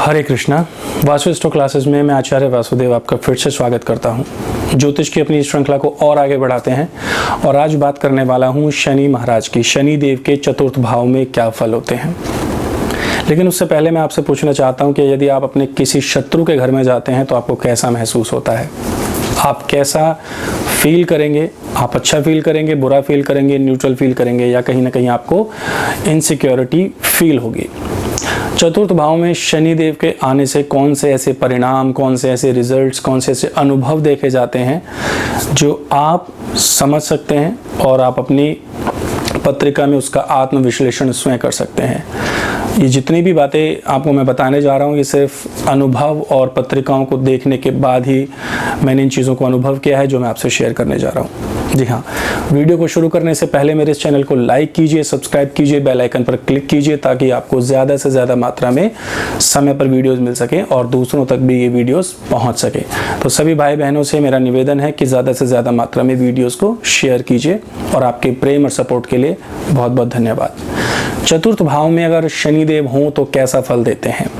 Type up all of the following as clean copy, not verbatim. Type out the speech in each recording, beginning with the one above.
हरे Krishna. Vasu astro classes में मैं आचार्य वासुदेव आपका फिर से स्वागत करता हूं। ज्योतिष की अपनी श्रृंखला को और आगे बढ़ाते हैं और आज बात करने वाला हूं शनि महाराज की। शनि देव के चतुर्थ भाव में क्या फल होते हैं। लेकिन उससे पहले मैं आपसे पूछना चाहता हूं कि यदि आप अपने किसी शत्रु के घर में जाते हैं तो आपको कैसा महसूस होता है, आप कैसा फील करेंगे, आप अच्छा फील करेंगे, बुरा फील करेंगे, न्यूट्रल फील करेंगे या कहीं ना कहीं आपको इनसिक्योरिटी फील होगी। चतुर्थ भाव में शनि देव के आने से कौन से ऐसे परिणाम, कौन से ऐसे रिजल्ट्स, कौन से ऐसे अनुभव देखे जाते हैं जो आप समझ सकते हैं और आप अपनी पत्रिका में उसका आत्मविश्लेषण स्वयं कर सकते हैं। ये जितनी भी बातें आपको मैं बताने जा रहा हूँ ये सिर्फ अनुभव और पत्रिकाओं को देखने के बाद ही मैंने इन चीज़ों को अनुभव किया है जो मैं आपसे शेयर करने जा रहा हूँ। जी हाँ, वीडियो को शुरू करने से पहले मेरे इस चैनल को लाइक कीजिए, सब्सक्राइब कीजिए, बेल आइकन पर क्लिक कीजिए ताकि आपको ज़्यादा से ज़्यादा मात्रा में समय पर वीडियोस मिल सकें और दूसरों तक भी ये वीडियोस पहुंच सके। तो सभी भाई बहनों से मेरा निवेदन है कि ज़्यादा से ज़्यादा मात्रा में वीडियोस को शेयर कीजिए और आपके प्रेम और सपोर्ट के लिए बहुत बहुत धन्यवाद। चतुर्थ भाव में अगर शनिदेव हों तो कैसा फल देते हैं।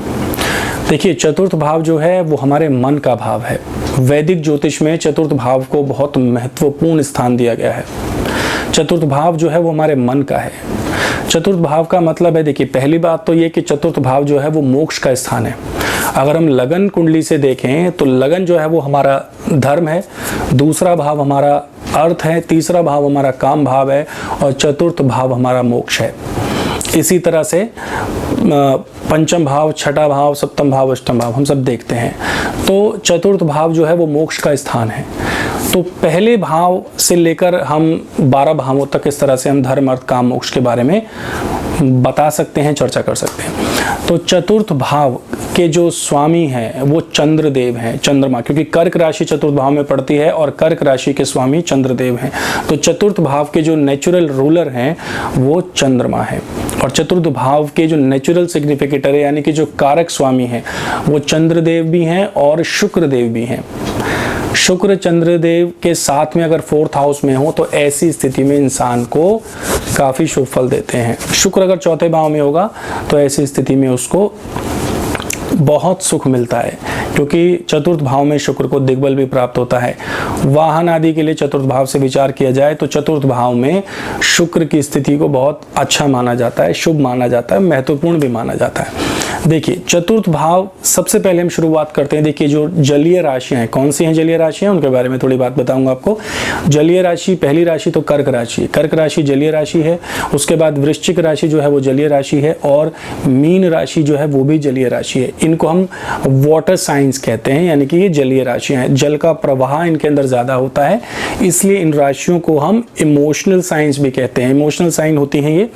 देखिए, चतुर्थ भाव जो है वो हमारे मन का भाव है। वैदिक ज्योतिष में चतुर्थ भाव को बहुत महत्वपूर्ण स्थान दिया गया है। चतुर्थ भाव जो है वो हमारे मन का है। चतुर्थ भाव का मतलब है, देखिए पहली बात तो ये कि चतुर्थ भाव जो है वो मोक्ष का स्थान है। अगर हम लगन कुंडली से देखें तो लगन जो है वो हमारा धर्म है, दूसरा भाव हमारा अर्थ है, तीसरा भाव हमारा काम भाव है और चतुर्थ भाव हमारा मोक्ष है। इसी तरह से पंचम भाव, छठा भाव, सप्तम भाव, अष्टम भाव हम सब देखते हैं। तो चतुर्थ भाव जो है वो मोक्ष का स्थान है। तो पहले भाव से लेकर हम 12 भावों तक इस तरह से हम धर्म, अर्थ, काम, मोक्ष के बारे में बता सकते हैं, चर्चा कर सकते हैं। तो चतुर्थ भाव के जो स्वामी हैं वो चंद्रदेव हैं, चंद्रमा, क्योंकि कर्क राशि चतुर्थ भाव में पड़ती है और कर्क राशि के स्वामी चंद्रदेव हैं। तो चतुर्थ भाव के जो नेचुरल रूलर हैं वो चंद्रमा है और चतुर्थ भाव के जो नेचुरल सिग्निफिकेटर है यानी कि जो कारक स्वामी हैं वो चंद्रदेव भी हैं और शुक्रदेव भी हैं। शुक्र चंद्रदेव के साथ में अगर फोर्थ हाउस में हो तो ऐसी स्थिति में इंसान को काफी शुभ फल देते हैं। शुक्र अगर चौथे भाव में होगा तो ऐसी स्थिति में उसको बहुत सुख मिलता है, क्योंकि चतुर्थ भाव में शुक्र को दिग्बल भी प्राप्त होता है। वाहन आदि के लिए चतुर्थ भाव से विचार किया जाए तो चतुर्थ भाव में शुक्र की स्थिति को बहुत अच्छा माना जाता है, शुभ माना जाता है, महत्वपूर्ण भी माना जाता है। देखिए, चतुर्थ भाव सबसे पहले हम शुरुआत करते हैं। देखिए, जो जलीय राशियां हैं, कौन सी हैं जलीय राशियां, उनके बारे में थोड़ी बात बताऊंगा आपको। जलीय राशि, पहली राशि तो कर्क राशि है। कर्क राशि जलीय राशि है। उसके बाद वृश्चिक राशि जो है वो जलीय राशि है और मीन राशि जो है वो भी जलीय राशि है। इनको हम वाटर साइंस कहते हैं, यानी कि ये जलीय राशियां हैं। जल का प्रवाह इनके अंदर ज्यादा होता है, इसलिए इन राशियों को हम इमोशनल साइंस भी कहते हैं। इमोशनल साइन होती हैं ये,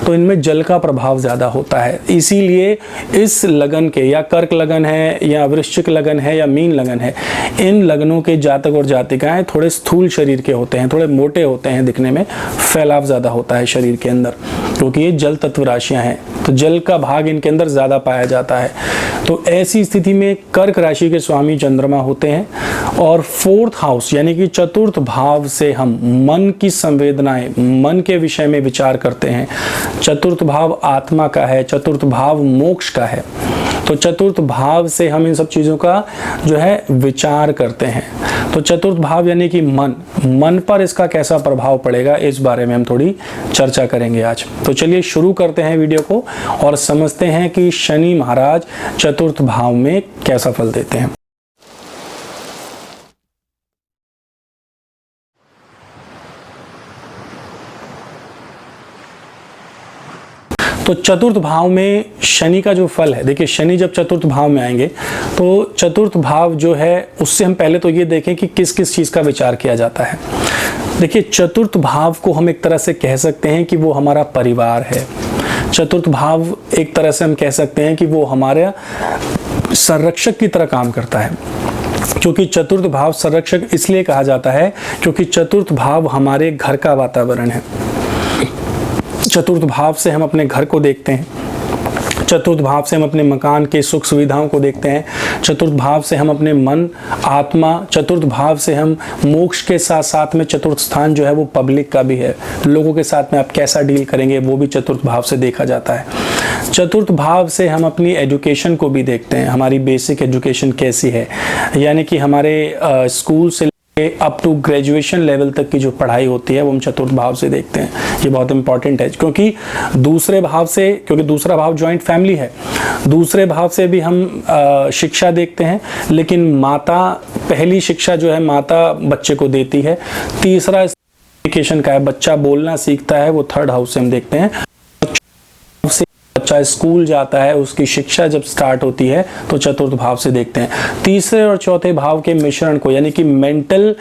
तो इनमें जल का प्रभाव ज्यादा होता है। इसीलिए इस लगन के, या कर्क लगन है या वृश्चिक लगन है या मीन लगन है, इन लगनों के जातक और जातिकाएं थोड़े स्थूल शरीर के होते हैं, थोड़े मोटे होते हैं, दिखने में फैलाव ज्यादा होता है शरीर के अंदर, क्योंकि ये जल तत्व राशियां हैं तो जल का भाग इनके अंदर ज्यादा पाया जाता है। तो ऐसी स्थिति में कर्क राशि के स्वामी चंद्रमा होते हैं और फोर्थ हाउस यानी कि चतुर्थ भाव से हम मन की संवेदनाएं, मन के विषय में विचार करते हैं। चतुर्थ भाव आत्मा का है, चतुर्थ भाव मोक्ष का है। तो चतुर्थ भाव से हम इन सब चीजों का जो है विचार करते हैं। तो चतुर्थ भाव यानी कि मन पर इसका कैसा प्रभाव पड़ेगा इस बारे में हम थोड़ी चर्चा करेंगे आज। तो चलिए शुरू करते हैं वीडियो को और समझते हैं कि शनि महाराज चतुर्थ भाव में कैसा फल देते हैं। तो चतुर्थ भाव में शनि का जो फल है, देखिए शनि जब चतुर्थ भाव में आएंगे तो चतुर्थ भाव जो है उससे हम पहले तो ये देखें कि किस किस चीज का विचार किया जाता है। देखिए, चतुर्थ भाव को हम एक तरह से कह सकते हैं कि वो हमारा परिवार है। चतुर्थ भाव एक तरह से हम कह सकते हैं कि वो हमारे संरक्षक की तरह काम करता है, क्योंकि चतुर्थ भाव संरक्षक इसलिए कहा जाता है क्योंकि चतुर्थ भाव हमारे घर का वातावरण है। चतुर्थ भाव से हम अपने घर को देखते हैं, चतुर्थ भाव से हम अपने मकान के सुख सुविधाओं को देखते हैं। चतुर्थ भाव से हम अपने मन, आत्मा, चतुर्थ भाव से हम मोक्ष के साथ साथ में चतुर्थ स्थान जो है वो पब्लिक का भी है, लोगों के साथ में आप कैसा डील करेंगे वो भी चतुर्थ भाव से देखा जाता है। चतुर्थ भाव से हम अपनी एजुकेशन को भी देखते हैं, हमारी बेसिक एजुकेशन कैसी है, यानी कि हमारे स्कूल से अप टू ग्रेजुएशन लेवल तक की जो पढ़ाई होती है वो हम चतुर्थ भाव से देखते हैं। ये बहुत इंपॉर्टेंट है क्योंकि दूसरे भाव से, क्योंकि दूसरा भाव जॉइंट फैमिली है, दूसरे भाव से भी हम शिक्षा देखते हैं, लेकिन माता, पहली शिक्षा जो है माता बच्चे को देती है। तीसरा एजुकेशन का है, बच्चा बोलना सीखता है, वो थर्ड हाउस से हम देखते हैं। बच्चा स्कूल जाता है, उसकी शिक्षा जब स्टार्ट होती है तो चतुर्थ भाव से देखते हैं। तीसरे और चौथे भाव के मिश्रण को, यानी कि मेंटल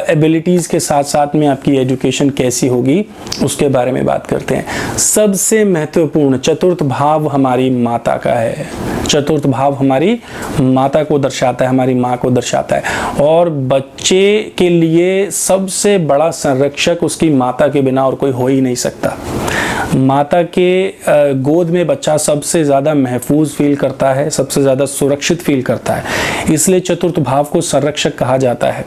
एबिलिटीज के साथ साथ में आपकी एजुकेशन कैसी होगी उसके बारे में बात करते हैं। सबसे महत्वपूर्ण चतुर्थ भाव हमारी माता का है। चतुर्थ भाव हमारी माता को दर्शाता है, हमारी माँ को दर्शाता है, और बच्चे के लिए सबसे बड़ा संरक्षक उसकी माता के बिना और कोई हो ही नहीं सकता। माता के गोद में बच्चा सबसे ज़्यादा महफूज फील करता है, सबसे ज़्यादा सुरक्षित फील करता है, इसलिए चतुर्थ भाव को संरक्षक कहा जाता है।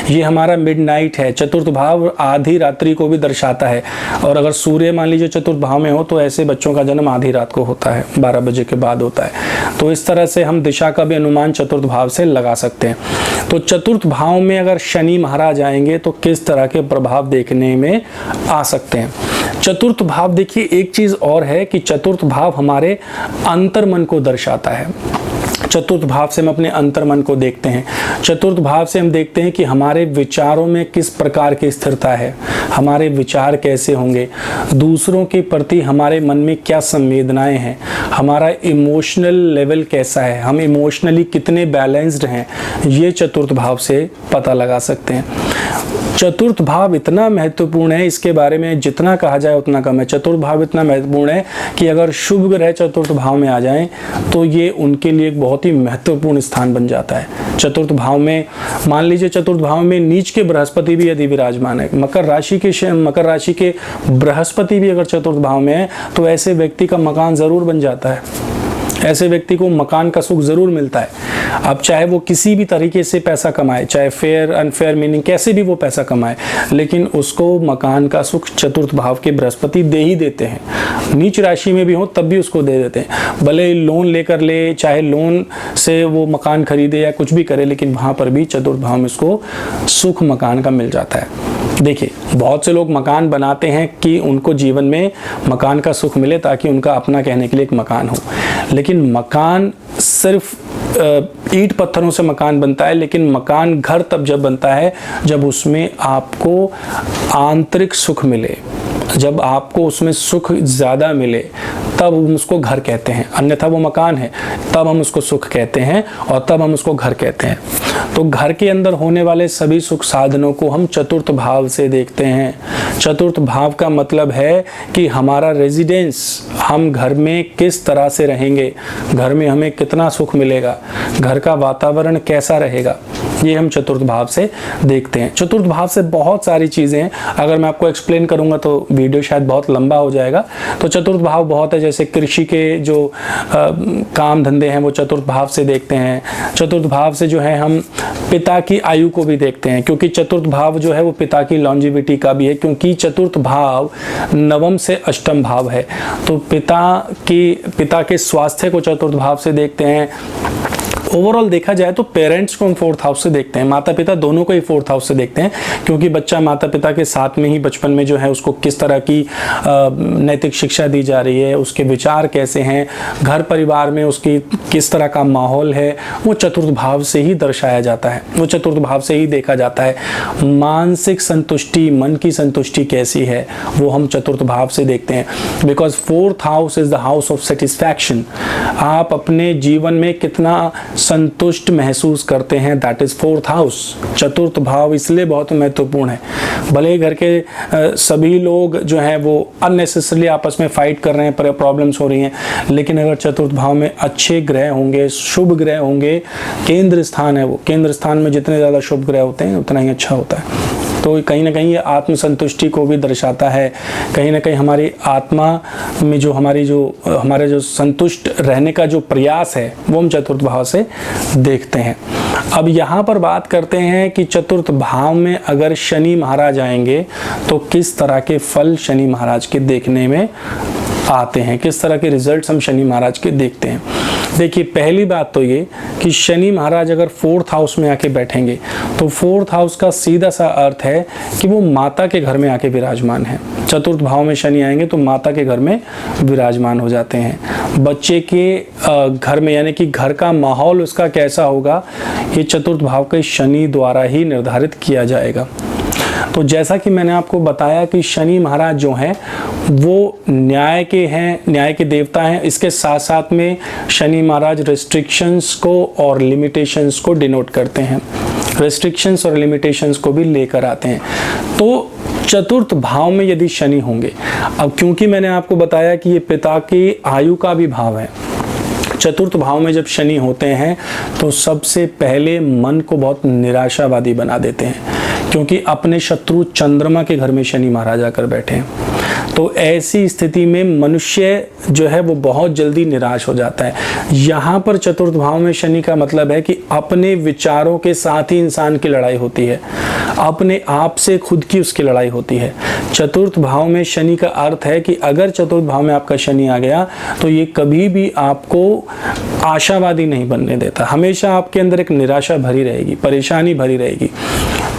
ये हमारा मिडनाइट है। चतुर्थ भाव आधी रात्रि को भी दर्शाता है, और अगर सूर्य मान लीजिए चतुर्थ भाव में हो तो ऐसे बच्चों का जन्म आधी रात को होता है, 12 बजे के बाद होता है। तो इस तरह से हम दिशा का भी अनुमान चतुर्थ भाव से लगा सकते हैं। तो चतुर्थ भाव में अगर शनि महाराज आएंगे तो किस तरह के प्रभाव देखने में आ सकते हैं। चतुर्थ भाव, देखिए एक चीज और है कि चतुर्थ भाव हमारे अंतर्मन को दर्शाता है। चतुर्थ भाव से हम अपने अंतर्मन को देखते हैं। चतुर्थ भाव से हम देखते हैं कि हमारे विचारों में किस प्रकार की स्थिरता है, हमारे विचार कैसे होंगे, दूसरों के प्रति हमारे मन में क्या संवेदनाएं हैं, हमारा इमोशनल लेवल कैसा है, हम इमोशनली कितने बैलेंस्ड हैं, ये चतुर्थ भाव से पता लगा सकते हैं। चतुर्थ भाव इतना महत्वपूर्ण है, इसके बारे में जितना कहा जाए उतना कम है। चतुर्थ भाव इतना महत्वपूर्ण है कि अगर शुभ ग्रह चतुर्थ भाव में आ जाएं तो ये उनके लिए एक बहुत ही महत्वपूर्ण स्थान बन जाता है। चतुर्थ भाव में मान लीजिए चतुर्थ भाव में नीच के बृहस्पति भी यदि विराजमान है, मकर राशि के बृहस्पति भी अगर चतुर्थ भाव में है तो ऐसे व्यक्ति का मकान जरूर बन जाता है, ऐसे व्यक्ति को मकान का सुख जरूर मिलता है। अब चाहे वो किसी भी तरीके से पैसा कमाए, चाहे फेयर अनफेयर मीनिंग कैसे भी वो पैसा कमाए, लेकिन उसको मकान का सुख चतुर्थ भाव के बृहस्पति दे ही देते हैं। नीच राशि में भी हो तब भी उसको दे देते हैं, भले लोन लेकर ले, चाहे लोन से वो मकान खरीदे या कुछ भी करे, लेकिन वहां पर भी चतुर्थ भाव में उसको सुख मकान का मिल जाता है। देखिए बहुत से लोग मकान बनाते हैं कि उनको जीवन में मकान का सुख मिले ताकि उनका अपना कहने के लिए एक मकान हो, लेकिन मकान सिर्फ ईंट पत्थरों से मकान बनता है, लेकिन मकान घर तब जब बनता है जब उसमें आपको आंतरिक सुख मिले, जब आपको उसमें सुख ज़्यादा मिले तब हम उसको घर कहते हैं, अन्यथा वो मकान है, तब हम उसको सुख कहते हैं और तब हम उसको घर कहते हैं। तो घर के अंदर होने वाले सभी सुख साधनों को हम चतुर्थ भाव से देखते हैं। चतुर्थ भाव का मतलब है कि हमारा रेजिडेंस, हम घर में किस तरह से रहेंगे, घर में हमें कितना सुख मिलेगा, घर का वातावरण कैसा रहेगा, ये हम चतुर्थ भाव से देखते हैं। चतुर्थ भाव से बहुत सारी चीज़ें हैं, अगर मैं आपको एक्सप्लेन करूंगा तो वीडियो शायद बहुत लंबा हो जाएगा। तो चतुर्थ भाव बहुत है, जैसे कृषि के जो काम धंधे हैं वो चतुर्थ भाव से देखते हैं। चतुर्थ भाव से जो है हम पिता की आयु को भी देखते हैं, क्योंकि चतुर्थ भाव जो है वो पिता की लॉन्जिविटी का भी है, क्योंकि चतुर्थ भाव नवम से अष्टम भाव है। तो पिता के स्वास्थ्य को चतुर्थ भाव से देखते हैं। ओवरऑल देखा जाए तो पेरेंट्स को हम फोर्थ हाउस से देखते हैं, माता पिता दोनों को ही फोर्थ हाउस से देखते हैं, क्योंकि बच्चा माता पिता के साथ में ही बचपन में जो है उसको किस तरह की नैतिक शिक्षा दी जा रही है, उसके विचार कैसे हैं, घर परिवार में उसकी किस तरह का माहौल है, वो चतुर्थ भाव से ही दर्शाया जाता है, वो चतुर्थ भाव से ही देखा जाता है। मानसिक संतुष्टि, मन की संतुष्टि कैसी है वो हम चतुर्थ भाव से देखते हैं, because fourth house is the house of satisfaction. आप अपने जीवन में कितना संतुष्ट महसूस करते हैं, दैट इज फोर्थ हाउस। चतुर्थ भाव इसलिए बहुत महत्वपूर्ण है। भले घर के सभी लोग जो हैं वो अननेसेसरली आपस में फाइट कर रहे हैं, प्रॉब्लम्स हो रही हैं, लेकिन अगर चतुर्थ भाव में अच्छे ग्रह होंगे, शुभ ग्रह होंगे, केंद्र स्थान है वो, केंद्र स्थान में जितने ज़्यादा शुभ ग्रह होते हैं उतना ही अच्छा होता है। तो कहीं ना कहीं ये आत्मसंतुष्टि को भी दर्शाता है। कहीं ना कहीं हमारी आत्मा में जो हमारे जो संतुष्ट रहने का जो प्रयास है वो हम चतुर्थ भाव से देखते हैं। अब यहाँ पर बात करते हैं कि चतुर्थ भाव में अगर शनि महाराज आएंगे तो किस तरह के फल शनि महाराज के देखने में आते हैं, किस तरह के रिजल्ट्स हम शनि महाराज के देखते हैं। देखिए, पहली बात तो ये कि शनि महाराज अगर 4th हाउस में आके बैठेंगे तो 4th हाउस का सीधा सा अर्थ है कि वो माता के घर में आके विराजमान है। चतुर्थ भाव में शनि आएंगे तो माता के घर में विराजमान हो जाते हैं। बच्चे के घर में, यानी कि घर का माहौल उसका कैसा होगा, ये चतुर्थ भाव के शनि द्वारा ही निर्धारित किया जाएगा। तो जैसा कि मैंने आपको बताया कि शनि महाराज जो हैं वो न्याय के हैं, न्याय के देवता हैं। इसके साथ साथ में शनि महाराज रेस्ट्रिक्शंस को और लिमिटेशंस को डिनोट करते हैं, रेस्ट्रिक्शंस और लिमिटेशंस को भी लेकर आते हैं। तो चतुर्थ भाव में यदि शनि होंगे, अब क्योंकि मैंने आपको बताया कि ये पिता की आयु का भी भाव है, चतुर्थ भाव में जब शनि होते हैं तो सबसे पहले मन को बहुत निराशावादी बना देते हैं, क्योंकि अपने शत्रु चंद्रमा के घर में शनि महाराज आकर बैठे हैं। तो ऐसी स्थिति में मनुष्य जो है वो बहुत जल्दी निराश हो जाता है। यहाँ पर चतुर्थ भाव में शनि का मतलब है कि अपने विचारों के साथ ही इंसान की लड़ाई होती है, अपने आप से खुद की उसकी लड़ाई होती है। चतुर्थ भाव में शनि का अर्थ है कि अगर चतुर्थ भाव में आपका शनि आ गया तो ये कभी भी आपको आशावादी नहीं बनने देता, हमेशा आपके अंदर एक निराशा भरी रहेगी, परेशानी भरी रहेगी।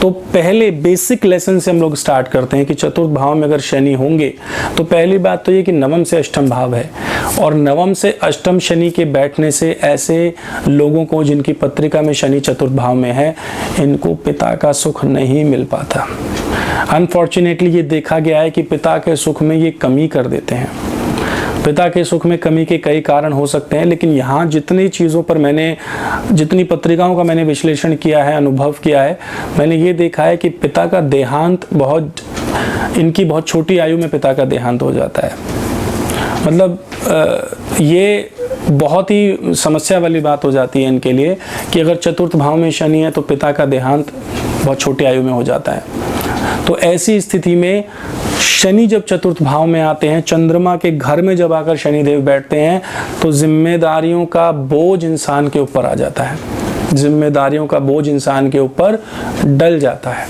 तो पहले बेसिक लेसन से हम लोग स्टार्ट करते हैं कि चतुर्थ भाव में अगर शनि होंगे तो पहली बात तो ये कि नवम से अष्टम भाव है, और नवम से अष्टम शनि के बैठने से ऐसे लोगों को जिनकी पत्रिका में शनि चतुर्थ भाव में है, इनको पिता का सुख नहीं मिल पाता। अनफॉर्चुनेटली ये देखा गया है कि पिता के सुख में ये कमी कर देते हैं। पिता के सुख में कमी के कई कारण हो सकते हैं, लेकिन यहाँ जितनी चीज़ों पर जितनी पत्रिकाओं का मैंने विश्लेषण किया है, अनुभव किया है, मैंने ये देखा है कि पिता का देहांत इनकी बहुत छोटी आयु में पिता का देहांत हो जाता है। मतलब ये बहुत ही समस्या वाली बात हो जाती है इनके लिए कि अगर चतुर्थ भाव में शनि है तो पिता का देहांत बहुत छोटी आयु में हो जाता है। तो ऐसी स्थिति में शनि जब चतुर्थ भाव में आते हैं, चंद्रमा के घर में जब आकर शनिदेव बैठते हैं, तो जिम्मेदारियों का बोझ इंसान के ऊपर आ जाता है, जिम्मेदारियों का बोझ इंसान के ऊपर डल जाता है।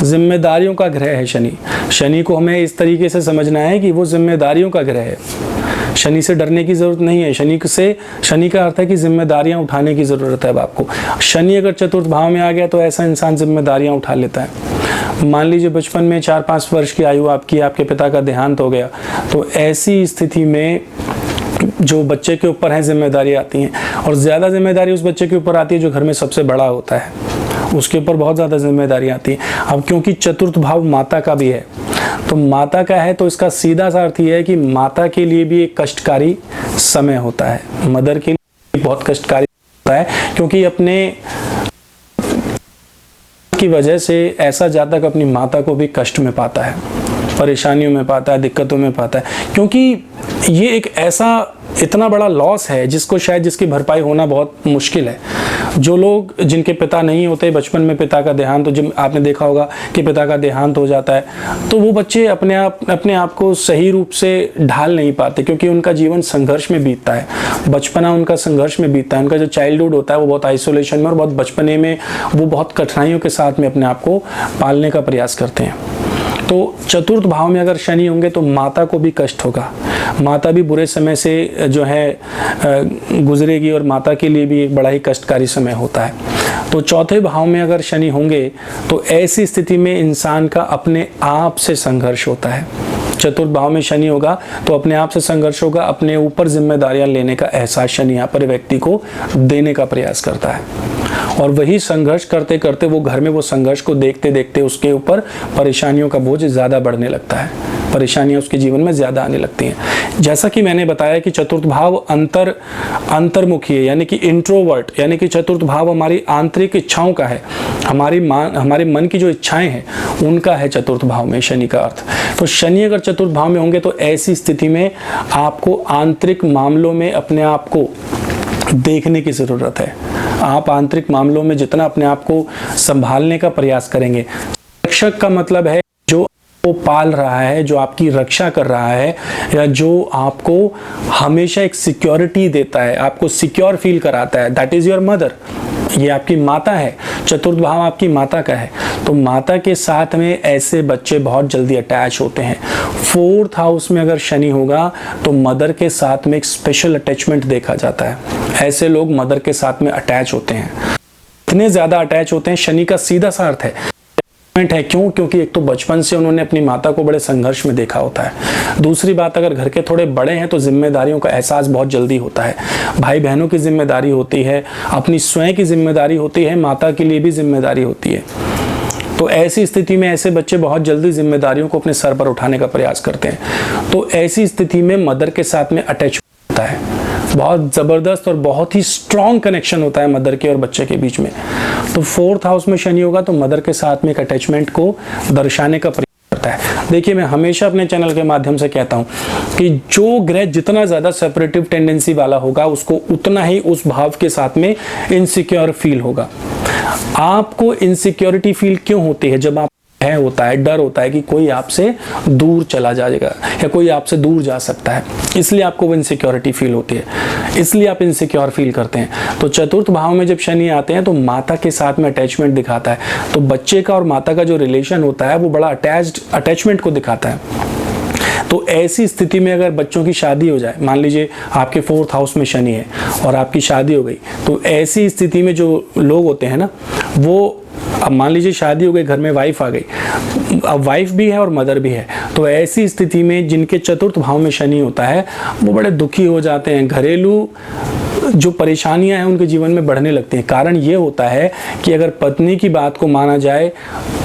जिम्मेदारियों का ग्रह है शनि। शनि को हमें इस तरीके से समझना है कि वो जिम्मेदारियों का ग्रह है। शनि से डरने की जरूरत नहीं है। शनि का अर्थ है कि जिम्मेदारियां उठाने की जरूरत है अब आपको। शनि अगर चतुर्थ भाव में आ गया तो ऐसा इंसान जिम्मेदारियां उठा लेता है। मान लीजिए बचपन में 4-5 वर्ष की आयु आपकी, आपके पिता का देहांत हो गया, तो ऐसी स्थिति में जो बच्चे के ऊपर है जिम्मेदारी आती हैं, और ज़्यादा जिम्मेदारी उस बच्चे के ऊपर आती है जो घर में सबसे बड़ा होता है, उसके ऊपर बहुत ज़्यादा जिम्मेदारी आती है। अब क्योंकि चतुर्थ भाव माता का भी है, तो माता का है तो इसका सीधा सा अर्थ यह है कि माता के लिए भी एक कष्टकारी समय होता है, मदर के लिए बहुत कष्टकारी होता है, क्योंकि अपने की वजह से ऐसा जातक अपनी माता को भी कष्ट में पाता है, परेशानियों में पाता है, दिक्कतों में पाता है, क्योंकि ये एक ऐसा इतना बड़ा लॉस है जिसकी भरपाई होना बहुत मुश्किल है। जो लोग जिनके पिता नहीं होते, बचपन में पिता का देहांत, तो जब आपने देखा होगा कि पिता का देहांत हो जाता है, तो वो बच्चे अपने आप को सही रूप से ढाल नहीं पाते, क्योंकि उनका जीवन संघर्ष में बीतता है, बचपना उनका संघर्ष में बीतता है। उनका जो चाइल्डहुड होता है वो बहुत आइसोलेशन में और बहुत बचपने में वो बहुत कठिनाइयों के साथ में अपने आप को पालने का प्रयास करते हैं। तो चतुर्थ भाव में अगर शनि होंगे तो माता को भी कष्ट होगा, माता भी बुरे समय से जो है गुजरेगी, और माता के लिए भी एक बड़ा ही कष्टकारी समय होता है। तो चौथे भाव में अगर शनि होंगे तो ऐसी स्थिति में इंसान का अपने आप से संघर्ष होता है। चतुर्थ भाव में शनि होगा तो अपने आप से संघर्ष होगा, अपने ऊपर जिम्मेदारियां लेने का एहसास शनि यहाँ पर व्यक्ति को देने का प्रयास करता है, और वही संघर्ष करते करते वो घर में वो संघर्ष को देखते देखते उसके ऊपर परेशानियों का बोझ ज़्यादा बढ़ने लगता है, परेशानियां उसके जीवन में ज़्यादा आने लगती हैं। जैसा कि मैंने बताया कि चतुर्थ भाव अंतर्मुखी है, यानी कि इंट्रोवर्ट, यानी कि चतुर्थ भाव हमारी आंतरिक इच्छाओं का है, हमारे मन की जो इच्छाएं हैं उनका है चतुर्थ भाव में शनि का अर्थ। तो शनि अगर चतुर्थ भाव में होंगे तो ऐसी स्थिति में आपको आंतरिक मामलों में अपने आप को देखने की ज़रूरत है। आप आंतरिक मामलों में जितना अपने आप को संभालने का प्रयास करेंगे, रक्षक का मतलब है जो वो पाल रहा है, जो आपकी रक्षा कर रहा है, या जो आपको हमेशा एक सिक्योरिटी देता है, आपको सिक्योर फील कराता है, दैट इज योर मदर। ये आपकी माता है, चतुर्थ भाव आपकी माता का है। तो माता के साथ में ऐसे बच्चे बहुत जल्दी अटैच होते हैं। फोर्थ हाउस में अगर शनि होगा तो मदर के साथ में एक स्पेशल अटैचमेंट देखा जाता है। ऐसे लोग मदर के साथ में अटैच होते हैं, इतने ज्यादा अटैच होते हैं। शनि का सीधा सा अर्थ है क्यों? क्योंकि एक तो बचपन से उन्होंने अपनी माता को बड़े संघर्ष में देखा होता है। दूसरी बात, अगर घर के थोड़े बड़े हैं तो जिम्मेदारियों का एहसास बहुत जल्दी होता है। भाई बहनों की जिम्मेदारी होती है, अपनी स्वयं की जिम्मेदारी होती है, माता के लिए भी जिम्मेदारी होती है। तो ऐसी स्थिति में ऐसे बच्चे बहुत जल्दी जिम्मेदारियों को अपने सर पर उठाने का प्रयास करते हैं। तो ऐसी स्थिति में मदर के साथ में अटैचमेंट होता है, बहुत जबरदस्त और बहुत ही स्ट्रॉन्ग कनेक्शन होता है मदर के और बच्चे के बीच में। तो फोर्थ हाउस में शनि होगा तो मदर के साथ में एक अटैचमेंट को दर्शाने का प्रयास करता है। देखिए, मैं हमेशा अपने चैनल के माध्यम से कहता हूं कि जो ग्रह जितना ज्यादा सेपरेटिव टेंडेंसी वाला होगा उसको उतना ही उस भाव के साथ में इनसिक्योर फील होगा। आपको इनसिक्योरिटी फील क्यों होती है? जब आप भय होता है, डर होता है कि कोई आपसे दूर चला जाएगा या कोई आपसे दूर जा सकता है, इसलिए आपको वो इनसिक्योरिटी फील होती है, इसलिए आप इनसिक्योर फील करते हैं। तो चतुर्थ भाव में जब शनि आते हैं तो माता के साथ में अटैचमेंट दिखाता है। तो बच्चे का और माता का जो रिलेशन होता है वो बड़ा अटैचमेंट को दिखाता है। तो ऐसी स्थिति में अगर बच्चों की शादी हो जाए, मान लीजिए आपके फोर्थ हाउस में शनि है और आपकी शादी हो गई, तो ऐसी स्थिति में जो लोग होते हैं ना, वो अब मान लीजिए शादी हो गई, घर में वाइफ आ गई, अब वाइफ भी है और मदर भी है, तो ऐसी स्थिति में जिनके चतुर्थ भाव में शनि होता है वो बड़े दुखी हो जाते हैं। घरेलू जो परेशानियां हैं उनके जीवन में बढ़ने लगती हैं। कारण ये होता है कि अगर पत्नी की बात को माना जाए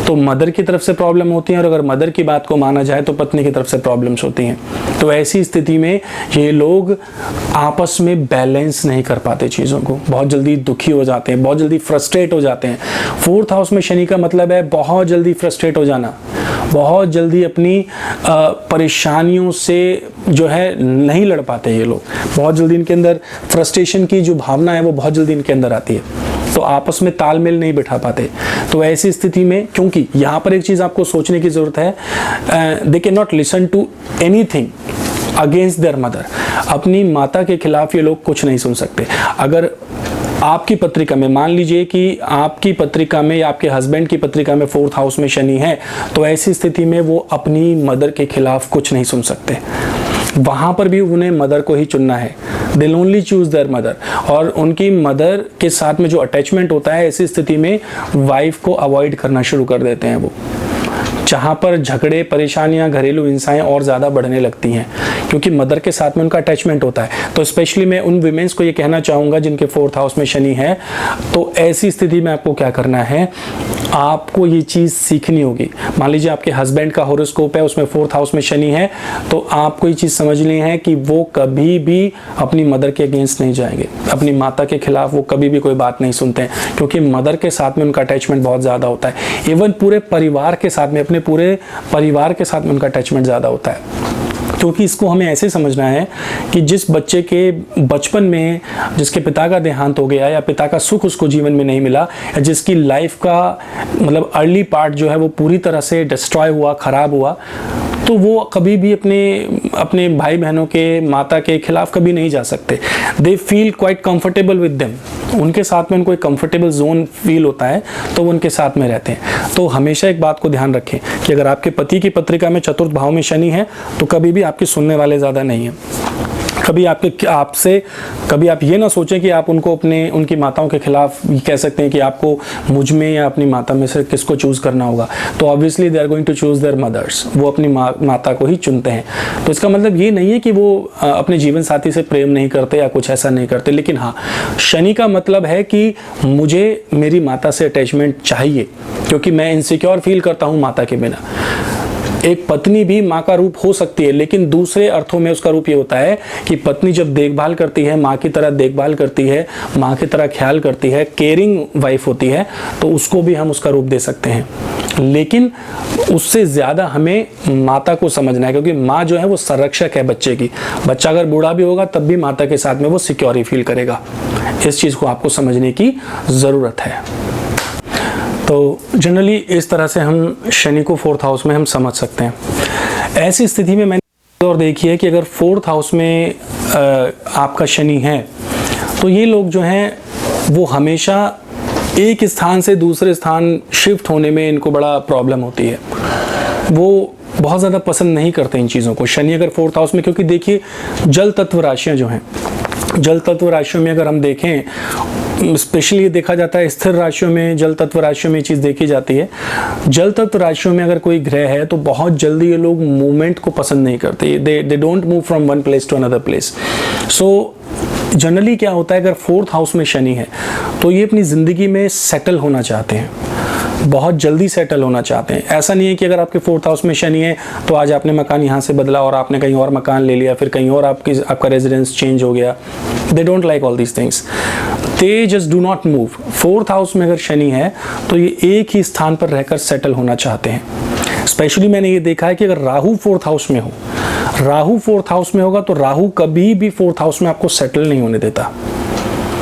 तो मदर की तरफ से प्रॉब्लम होती है, और अगर मदर की बात को माना जाए तो पत्नी की तरफ से प्रॉब्लम्स होती हैं। तो ऐसी स्थिति में ये लोग आपस में बैलेंस नहीं कर पाते चीज़ों को, बहुत जल्दी दुखी हो जाते हैं, बहुत जल्दी फ्रस्ट्रेट हो जाते हैं। फोर्थ हाउस में शनि का मतलब है बहुत जल्दी फ्रस्ट्रेट हो जाना, बहुत जल्दी अपनी परेशानियों से जो है नहीं लड़ पाते ये लोग, बहुत जल्दी इनके अंदर फ्रस्ट्रेशन की जो भावना है वो बहुत जल्दी इनके अंदर आती है, तो आपस में तालमेल नहीं बिठा पाते। तो ऐसी स्थिति में, क्योंकि यहाँ पर एक चीज आपको सोचने की जरूरत है, they can not listen to anything against their mother. अपनी माता के खिलाफ ये लोग कुछ नहीं सुन सकते। अगर आपकी पत्रिका में, मान लीजिए कि आपकी पत्रिका में या आपके हस्बैंड की पत्रिका में फोर्थ हाउस में शनि है, तो ऐसी स्थिति में वो अपनी मदर के खिलाफ कुछ नहीं सुन सकते। वहां पर भी उन्हें मदर को ही चुनना है, दिल ओनली चूज देयर मदर। और उनकी मदर के साथ में जो अटैचमेंट होता है, ऐसी स्थिति में वाइफ को अवॉइड करना शुरू कर देते हैं वो, जहाँ पर झगड़े, परेशानियां, घरेलू हिंसाएं और ज़्यादा बढ़ने लगती हैं, क्योंकि मदर के साथ में उनका अटैचमेंट होता है। तो स्पेशली मैं उन विमेंस को ये कहना चाहूँगा जिनके फोर्थ हाउस में शनि है, तो ऐसी स्थिति में आपको क्या करना है, आपको ये चीज़ सीखनी होगी। मान लीजिए आपके हस्बैंड का हॉरोस्कोप है, उसमें फोर्थ हाउस में शनि है, तो आपको ये चीज़ समझनी है कि वो कभी भी अपनी मदर के अगेंस्ट नहीं जाएंगे, अपनी माता के खिलाफ वो कभी भी कोई बात नहीं सुनते हैं, क्योंकि मदर के साथ में उनका अटैचमेंट बहुत ज़्यादा होता है। इवन पूरे परिवार के साथ में, अपने पूरे परिवार के साथ में उनका अटैचमेंट ज़्यादा होता है। क्योंकि इसको हमें ऐसे समझना है कि जिस बच्चे के बचपन में जिसके पिता का देहांत हो गया, या पिता का सुख उसको जीवन में नहीं मिला, या जिसकी लाइफ का मतलब अर्ली पार्ट जो है वो पूरी तरह से डिस्ट्रॉय हुआ, खराब हुआ, तो वो कभी भी अपने भाई बहनों के, माता के खिलाफ कभी नहीं जा सकते। दे feel quite comfortable with them, उनके साथ में उनको एक कंफर्टेबल जोन फील होता है, तो वो उनके साथ में रहते हैं। तो हमेशा एक बात को ध्यान रखें कि अगर आपके पति की पत्रिका में चतुर्थ भाव में शनि है, तो कभी भी आपके सुनने वाले ज़्यादा नहीं है। कभी कभी आप ये ना सोचें कि आप उनकी माताओं के खिलाफ कह सकते हैं कि आपको मुझ में या अपनी माता में से किसको चूज करना होगा। तो obviously they are going to choose their mothers, वो अपनी माता को ही चुनते हैं। तो इसका मतलब ये नहीं है कि वो अपने जीवन साथी से प्रेम नहीं करते या कुछ ऐसा नहीं करते, लेकिन हाँ, शनि का मतलब है कि मुझे मेरी माता से अटैचमेंट चाहिए, क्योंकि मैं इनसिक्योर फील करता हूँ माता के बिना। एक पत्नी भी माँ का रूप हो सकती है, लेकिन दूसरे अर्थों में उसका रूप ये होता है कि पत्नी जब देखभाल करती है, माँ की तरह देखभाल करती है, माँ की तरह ख्याल करती है, केयरिंग वाइफ होती है, तो उसको भी हम उसका रूप दे सकते हैं। लेकिन उससे ज़्यादा हमें माता को समझना है, क्योंकि माँ जो है वो संरक्षक है बच्चे की। बच्चा अगर बूढ़ा भी होगा तब भी माता के साथ में वो सिक्योर फील करेगा। इस चीज़ को आपको समझने की ज़रूरत है। तो जनरली इस तरह से हम शनि को 4th हाउस में हम समझ सकते हैं। ऐसी स्थिति में मैंने और देखी है कि अगर 4th हाउस में आपका शनि है तो ये लोग जो हैं वो हमेशा एक स्थान से दूसरे स्थान शिफ्ट होने में इनको बड़ा प्रॉब्लम होती है। वो बहुत ज़्यादा पसंद नहीं करते इन चीज़ों को। शनि अगर 4th हाउस में, क्योंकि देखिए जल तत्व राशियाँ जो हैं, जल तत्व राशियों में अगर हम देखें, स्पेशली ये देखा जाता है स्थिर राशियों में, जल तत्व राशियों में ये चीज़ देखी जाती है। जल तत्व राशियों में अगर कोई ग्रह है तो बहुत जल्दी ये लोग मूवमेंट को पसंद नहीं करते। They don't move from one place to another place. So generally क्या होता है, अगर 4th हाउस में शनि है तो ये अपनी ज़िंदगी में सेटल होना चाहते हैं, बहुत जल्दी सेटल होना चाहते हैं। ऐसा नहीं है कि अगर आपके 4th हाउस में शनि है तो आज आपने मकान यहाँ से बदला और आपने कहीं और मकान ले लिया, फिर कहीं और आपका रेजिडेंस चेंज हो गया। They don't like all these things, they just do not move. 4th house में अगर शनि है तो ये एक ही स्थान पर रहकर सेटल होना चाहते हैं। स्पेशली मैंने ये देखा है कि अगर राहु 4th हाउस में हो, राहु 4th हाउस में होगा तो राहु कभी भी 4th हाउस में आपको सेटल नहीं होने देता।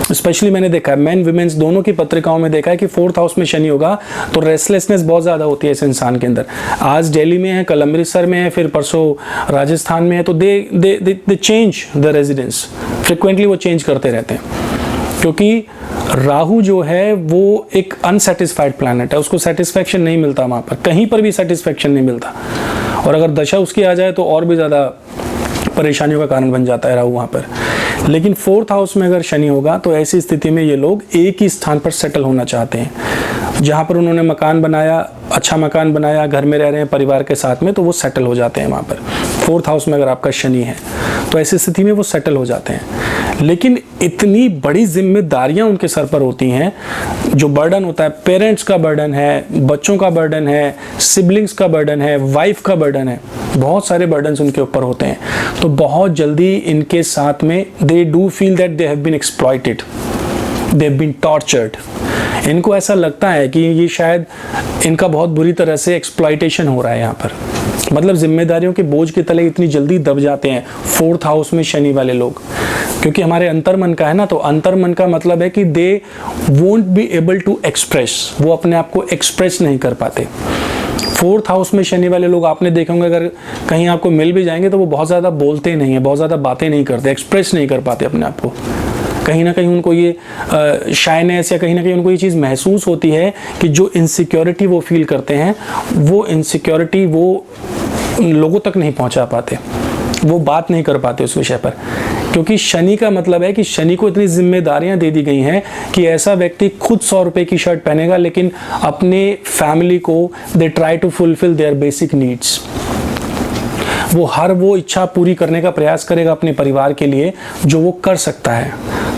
स्पेशली मैंने देखा है मेन विमेंस दोनों की पत्रिकाओं में देखा है कि 4th हाउस में शनि होगा तो रेस्टलेसनेस बहुत ज़्यादा होती है इस इंसान के अंदर। आज दिल्ली में है, कल अमृतसर में है, फिर परसों राजस्थान में है, तो दे चेंज द रेजिडेंस फ्रिक्वेंटली, वो चेंज करते रहते हैं। क्योंकि राहु जो है वो एक अनसेटिस्फाइड प्लैनेट है, उसको सेटिस्फैक्शन नहीं मिलता, वहाँ पर कहीं पर भी सेटिस्फैक्शन नहीं मिलता। और अगर दशा उसकी आ जाए तो और भी ज़्यादा परेशानियों का कारण बन जाता है राहु वहाँ पर। लेकिन 4th हाउस में अगर शनि होगा तो ऐसी स्थिति में ये लोग एक ही स्थान पर सेटल होना चाहते हैं। जहाँ पर उन्होंने मकान बनाया, अच्छा मकान बनाया, घर में रह रहे हैं परिवार के साथ में, तो वो सेटल हो जाते हैं वहाँ पर। 4th हाउस में अगर आपका शनि है तो ऐसी स्थिति में वो सेटल हो जाते हैं। लेकिन इतनी बड़ी जिम्मेदारियां उनके सर पर होती हैं, जो बर्डन होता है, पेरेंट्स का बर्डन है, बच्चों का बर्डन है, सिबलिंग्स का बर्डन है, वाइफ का बर्डन है, बहुत सारे बर्डन्स उनके ऊपर होते हैं। तो बहुत जल्दी इनके साथ में they do feel that they have been exploited, they have been tortured. इनको ऐसा लगता है कि ये शायद इनका बहुत बुरी तरह से एक्सप्लॉइटेशन हो रहा है यहाँ पर। मतलब जिम्मेदारियों के बोझ के तले इतनी जल्दी दब जाते हैं 4th हाउस में शनि वाले लोग, क्योंकि हमारे अंतर्मन का है ना, तो अंतर्मन का मतलब है कि they won't be able to express, वो अपने आप को एक्सप्रेस नहीं कर पाते। 4th हाउस में शनि वाले लोग आपने देखे होंगे, अगर कहीं आपको मिल भी जाएंगे तो वो बहुत ज़्यादा बोलते नहीं है, बहुत ज़्यादा बातें नहीं करते, एक्सप्रेस नहीं कर पाते अपने आप को। कहीं ना कहीं उनको ये शाइनेस या कहीं ना कहीं उनको ये चीज़ महसूस होती है कि जो इनसिक्योरिटी वो फील करते हैं, वो इनसिक्योरिटी वो लोगों तक नहीं पहुंचा पाते, वो बात नहीं कर पाते उस विषय पर। क्योंकि शनि का मतलब है कि शनि को इतनी जिम्मेदारियां दे दी गई हैं कि ऐसा व्यक्ति खुद 100 रुपए की शर्ट पहनेगा, लेकिन अपने फैमिली को they try to fulfil their basic needs. वो इच्छा पूरी करने का प्रयास करेगा अपने परिवार के लिए जो वो कर सकता है।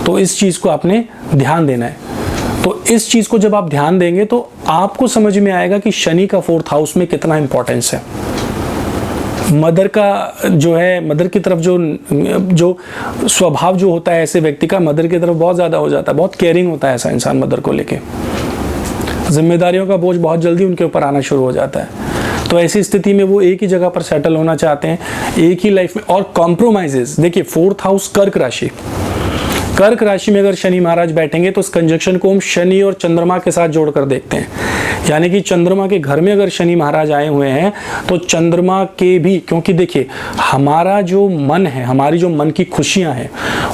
तो इस चीज़ को आपने ध्यान देना है। तो इस चीज़ को जब आप ध्यान देंगे तो आपको समझ में आएगा कि शनि का 4th हाउस में कितना इंपॉर्टेंस है। मदर का जो है, मदर की तरफ जो स्वभाव जो होता है ऐसे व्यक्ति का, मदर की तरफ बहुत ज़्यादा हो जाता है, बहुत केयरिंग होता है ऐसा इंसान मदर को लेके। जिम्मेदारियों का बोझ बहुत जल्दी उनके ऊपर आना शुरू हो जाता है। तो ऐसी स्थिति में वो एक ही जगह पर सेटल होना चाहते हैं, एक ही लाइफ में। और कॉम्प्रोमाइजेस, देखिए 4th हाउस कर्क राशि, कर्क राशि में अगर शनि महाराज बैठेंगे तो इस कंजक्शन को हम शनि और चंद्रमा के साथ जोड़कर देखते हैं। यानी कि चंद्रमा के घर में अगर शनि महाराज आए हुए हैं तो चंद्रमा के भी, क्योंकि देखिए हमारा जो मन है, हमारी जो मन की खुशियां हैं,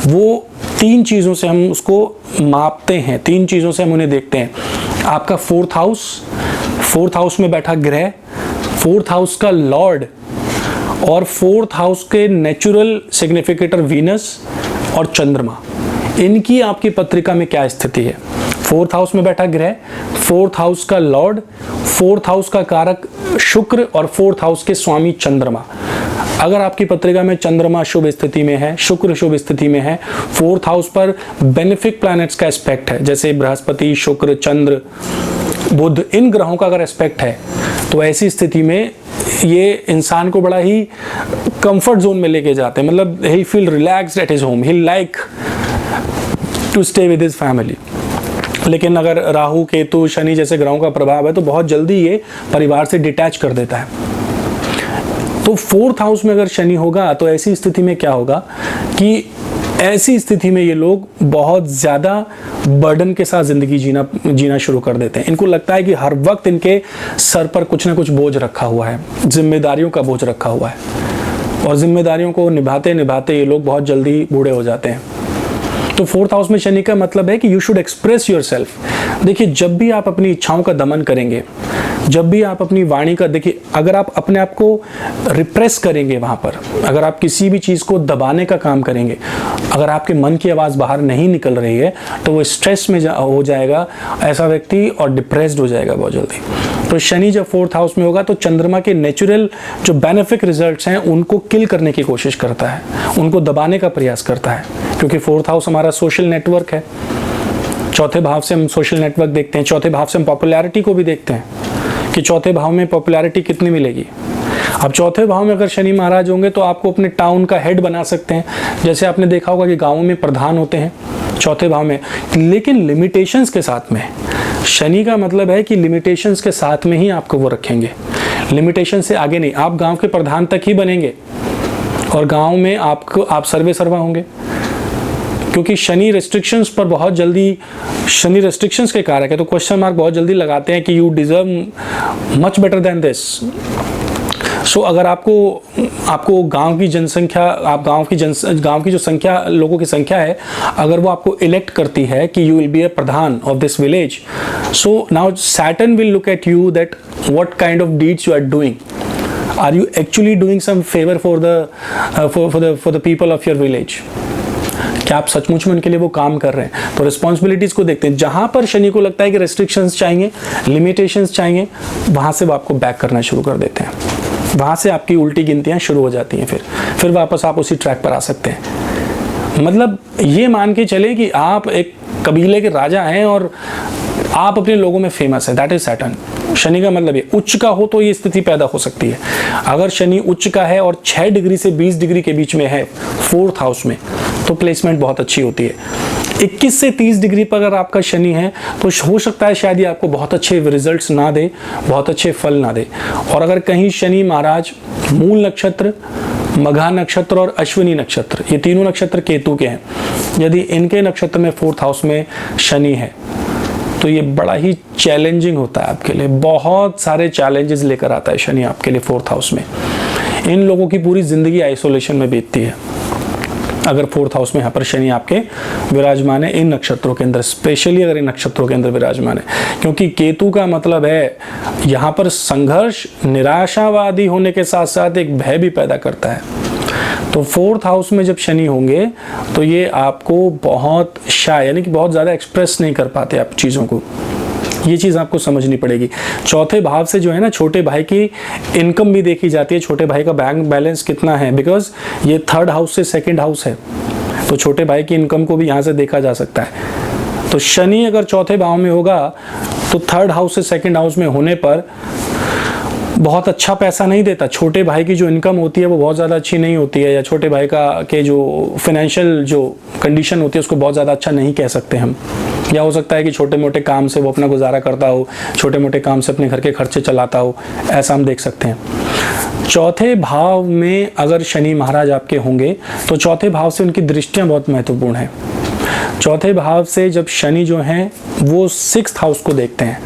वो 3 चीज़ों से हम उसको मापते हैं, 3 चीज़ों से हम उन्हें देखते हैं। आपका 4th हाउस में बैठा ग्रह, 4th हाउस का लॉर्ड और 4th हाउस के नेचुरल सिग्निफिकेटर वीनस और चंद्रमा, इनकी आपकी पत्रिका में क्या स्थिति है। 4th हाउस में बैठा ग्रह, 4th हाउस का लॉर्ड, 4th हाउस का कारक शुक्र और 4th हाउस के स्वामी चंद्रमा। अगर आपकी पत्रिका में चंद्रमा शुभ स्थिति में है, शुक्र शुभ स्थिति में है, 4th हाउस पर बेनिफिक प्लैनेट्स का एस्पेक्ट है, जैसे बृहस्पति, शुक्र, चंद्र, बुध, इन ग्रहों का अगर एस्पेक्ट है, तो ऐसी स्थिति में ये इंसान को बड़ा ही कंफर्ट जोन में लेके जाते हैं। मतलब he feel relaxed at his home, he like to stay with his family. लेकिन अगर राहु, केतु, शनि जैसे ग्रहों का प्रभाव है तो बहुत जल्दी ये परिवार से डिटैच कर देता है। तो 4th हाउस में अगर शनि होगा तो ऐसी स्थिति में क्या होगा कि ऐसी स्थिति में ये लोग बहुत ज़्यादा बर्डन के साथ ज़िंदगी जीना शुरू कर देते हैं। इनको लगता है कि हर वक्त इनके सर पर कुछ ना कुछ बोझ रखा हुआ है, जिम्मेदारियों का बोझ रखा हुआ है, और जिम्मेदारियों को निभाते निभाते ये लोग बहुत जल्दी बूढ़े हो जाते हैं। तो 4th हाउस में शनि का मतलब है कि you should express your self. देखिए, जब भी आप अपनी इच्छाओं का दमन करेंगे, जब भी आप अपनी वाणी का, देखिए अगर आप अपने आप को रिप्रेस करेंगे वहाँ पर, अगर आप किसी भी चीज़ को दबाने का काम करेंगे, अगर आपके मन की आवाज़ बाहर नहीं निकल रही है, तो वो स्ट्रेस में हो जाएगा ऐसा व्यक्ति, और डिप्रेस्ड हो जाएगा बहुत जल्दी। तो शनि जब 4th हाउस में होगा तो चंद्रमा के नेचुरल जो बेनिफिक रिजल्ट्स हैं उनको किल करने की कोशिश करता है, उनको दबाने का प्रयास करता है, क्योंकि 4th हाउस हमारा सोशल नेटवर्क है। चौथे भाव से हम सोशल नेटवर्क देखते हैं, चौथे भाव से हम पॉपुलैरिटी को भी देखते हैं कि चौथे भाव में पॉपुलैरिटी कितनी मिलेगी। अब चौथे भाव में अगर शनि महाराज होंगे तो आपको अपने टाउन का हेड बना सकते हैं, जैसे आपने देखा होगा कि गाँवों में प्रधान होते हैं चौथे भाव में, लेकिन लिमिटेशंस के साथ में। शनि का मतलब है कि लिमिटेशंस के साथ में ही आपको वो रखेंगे, लिमिटेशन से आगे नहीं। आप गांव के प्रधान तक ही बनेंगे और गांव में आप सर्वे सर्वा होंगे, क्योंकि शनि रेस्ट्रिक्शंस पर बहुत जल्दी, शनि रेस्ट्रिक्शंस के कारक है, तो क्वेश्चन मार्क बहुत जल्दी लगाते हैं कि you deserve much better than this. So अगर आपको गांव की जनसंख्या, आप गांव की जो संख्या, लोगों की संख्या है, अगर वो आपको इलेक्ट करती है कि you will be a pradhan of this village, so now Saturn will look at you that what kind of deeds you are doing, are you actually doing some favour for the people of your village, क्या आप सचमुच में उनके लिए वो काम कर रहे हैं। तो रिस्पॉन्सिबिलिटीज को देखते हैं, जहां पर शनि को लगता है कि रेस्ट्रिक्शंस चाहिए, लिमिटेशंस चाहिए, वहां से वो आपको बैक करना शुरू कर देते हैं, वहां से आपकी उल्टी गिनतियां शुरू हो जाती हैं, फिर वापस आप उसी ट्रैक पर आ सकते हैं। मतलब ये मान के चले कि आप एक कबीले के राजा हैं और आप अपने लोगों में फेमस है, दैट इज सैटर्न। शनि का मतलब ये उच्च का हो तो ये स्थिति पैदा हो सकती है। अगर शनि उच्च का है और 6 डिग्री से 20 डिग्री के बीच में है 4th हाउस में, तो प्लेसमेंट बहुत अच्छी होती है। 21 से 30 डिग्री पर अगर आपका शनि है तो हो सकता है शायद ये आपको बहुत अच्छे रिजल्ट्स ना दे, बहुत अच्छे फल ना दे। और अगर कहीं शनि महाराज मूल नक्षत्र, मघा नक्षत्र और अश्विनी नक्षत्र, ये तीनों नक्षत्र केतु के हैं, यदि इनके नक्षत्र में 4th हाउस में शनि है तो ये बड़ा ही चैलेंजिंग होता है आपके लिए, बहुत सारे चैलेंजेस लेकर आता है शनि आपके लिए 4th हाउस में। इन लोगों की पूरी जिंदगी आइसोलेशन में बीतती है अगर 4th हाउस में यहाँ पर शनि आपके विराजमान है, इन नक्षत्रों के अंदर, स्पेशली अगर इन नक्षत्रों के अंदर विराजमान है, क्योंकि केतु का मतलब है यहाँ पर संघर्ष, निराशावादी होने के साथ साथ एक भय भी पैदा करता है। तो 4th हाउस में जब शनि होंगे तो ये आपको बहुत शाय, यानी कि बहुत ज़्यादा एक्सप्रेस नहीं कर पाते आप चीज़ों को, ये चीज़ आपको समझनी पड़ेगी। चौथे भाव से जो है ना, छोटे भाई की इनकम भी देखी जाती है, छोटे भाई का बैंक बैलेंस कितना है, बिकॉज ये 3rd हाउस से 2nd हाउस है, तो छोटे भाई की इनकम को भी यहाँ से देखा जा सकता है। तो शनि अगर चौथे भाव में होगा तो 3rd हाउस से 2nd हाउस में होने पर बहुत अच्छा पैसा नहीं देता। छोटे भाई की जो इनकम होती है वो बहुत ज़्यादा अच्छी नहीं होती है, या छोटे भाई के जो फाइनेंशियल जो कंडीशन होती है उसको बहुत ज़्यादा अच्छा नहीं कह सकते हम। या हो सकता है कि छोटे मोटे काम से वो अपना गुजारा करता हो, छोटे मोटे काम से अपने घर के खर्चे चलाता हो, ऐसा हम देख सकते हैं। चौथे भाव में अगर शनि महाराज आपके होंगे तो चौथे भाव से उनकी दृष्टियाँ बहुत महत्वपूर्ण हैं। चौथे भाव से जब शनि जो हैं वो 6th हाउस को देखते हैं,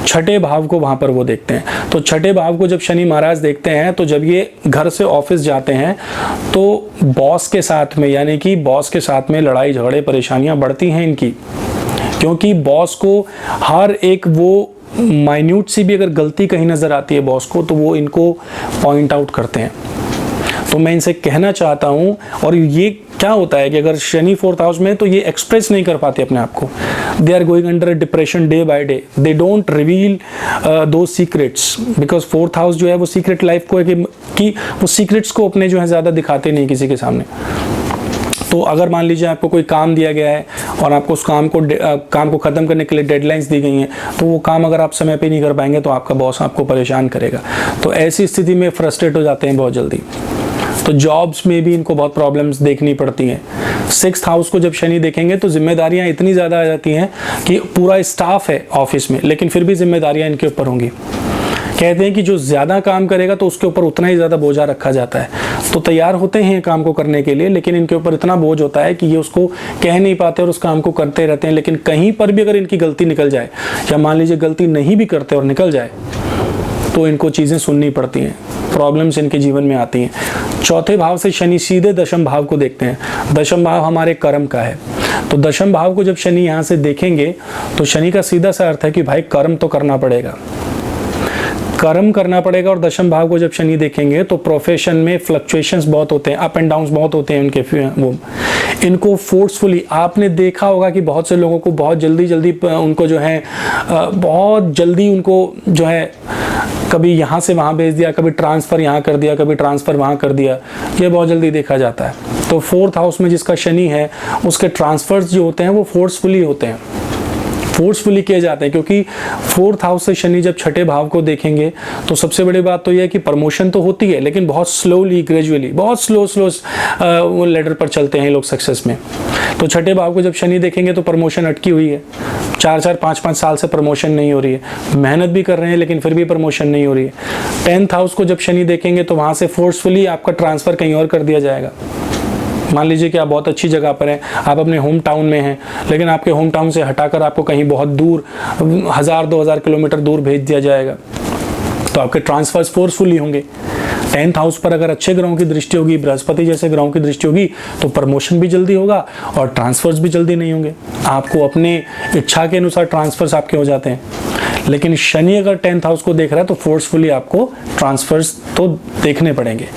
6ठे भाव को वहाँ पर वो देखते हैं। तो 6ठे भाव को जब शनि महाराज देखते हैं तो जब ये घर से ऑफिस जाते हैं तो बॉस के साथ में, यानी कि बॉस के साथ में लड़ाई झगड़े परेशानियाँ बढ़ती हैं इनकी, क्योंकि बॉस को हर एक वो माइन्यूट सी भी अगर गलती कहीं नज़र आती है बॉस को तो वो इनको पॉइंट आउट करते हैं। तो मैं इनसे कहना चाहता हूँ, और ये क्या होता है कि अगर शनि 4th हाउस में तो ये एक्सप्रेस नहीं कर पाते अपने आप को, they are going under depression day by day, they don't reveal those secrets, because 4th house जो है वो सीक्रेट लाइफ को है कि वो सीक्रेट्स को अपने जो है ज़्यादा दिखाते नहीं किसी के सामने। तो अगर मान लीजिए आपको कोई काम दिया गया है और आपको उस काम को ख़त्म करने के लिए डेडलाइंस दी गई हैं, तो वो काम अगर आप समय पे नहीं कर पाएंगे तो आपका बॉस आपको परेशान करेगा। तो ऐसी स्थिति में फ्रस्ट्रेट हो जाते हैं बहुत जल्दी। तो जॉब्स में भी इनको बहुत प्रॉब्लम्स देखनी पड़ती हैं। 6th हाउस को जब शनि देखेंगे तो जिम्मेदारियां इतनी ज़्यादा आ जाती हैं कि पूरा स्टाफ है ऑफिस में, लेकिन फिर भी जिम्मेदारियां इनके ऊपर होंगी कहते हैं कि जो ज़्यादा काम करेगा तो उसके ऊपर उतना ही ज़्यादा बोझा रखा जाता है। तो तैयार होते हैं काम को करने के लिए, लेकिन इनके ऊपर इतना बोझ होता है कि ये उसको कह नहीं पाते और उस काम को करते रहते हैं। लेकिन कहीं पर भी अगर इनकी गलती निकल जाए, या मान लीजिए गलती नहीं भी करते और निकल जाए, तो इनको चीज़ें सुननी पड़ती हैं, प्रॉब्लम्स इनके जीवन में आती हैं। चौथे भाव से शनि सीधे दशम भाव को देखते हैं। दशम भाव हमारे कर्म का है, तो दशम भाव को जब शनि यहाँ से देखेंगे तो शनि का सीधा सा अर्थ है कि भाई कर्म तो करना पड़ेगा, कर्म करना पड़ेगा। और दशम भाव को जब शनि देखेंगे तो प्रोफेशन में फ्लक्चुएशंस बहुत होते हैं, अप एंड डाउन्स बहुत होते हैं उनके। वो इनको फोर्सफुली, आपने देखा होगा कि बहुत से लोगों को बहुत जल्दी उनको जो है बहुत जल्दी उनको जो है कभी यहाँ से वहाँ भेज दिया, कभी ट्रांसफ़र यहाँ कर दिया, कभी ट्रांसफ़र वहाँ कर दिया, ये बहुत जल्दी देखा जाता है। तो फोर्थ हाउस में जिसका शनि है उसके ट्रांसफ़र्स जो होते हैं वो फोर्सफुली होते हैं, फोर्सफुली किए जाते हैं। क्योंकि फोर्थ हाउस से शनि जब छठे भाव को देखेंगे तो सबसे बड़ी बात तो यह है कि प्रमोशन तो होती है, लेकिन बहुत स्लोली, ग्रेजुअली, बहुत स्लो वो लेडर पर चलते हैं लोग सक्सेस में। तो छठे भाव को जब शनि देखेंगे तो प्रमोशन अटकी हुई है, 4-4, 5-5 साल से प्रमोशन नहीं हो रही है, मेहनत भी कर रहे हैं लेकिन फिर भी प्रमोशन नहीं हो रही है। 10th हाउस को जब शनि देखेंगे तो वहाँ से फोर्सफुली आपका ट्रांसफ़र कहीं और कर दिया जाएगा। मान लीजिए कि आप बहुत अच्छी जगह पर हैं, आप अपने होम टाउन में हैं, लेकिन आपके होम टाउन से हटाकर आपको कहीं बहुत दूर 1000-2000 किलोमीटर दूर भेज दिया जाएगा, तो आपके ट्रांसफर्स फोर्सफुली होंगे। 10th हाउस पर अगर अच्छे ग्रहों की दृष्टि होगी, बृहस्पति जैसे ग्रहों की दृष्टि होगी, तो प्रमोशन भी जल्दी होगा और ट्रांसफर्स भी जल्दी नहीं होंगे। आपको अपने इच्छा के अनुसार ट्रांसफर्स आपके हो जाते हैं। लेकिन शनि अगर 10th हाउस को देख रहा है तो फोर्सफुली आपको ट्रांसफर्स तो देखने पड़ेंगे।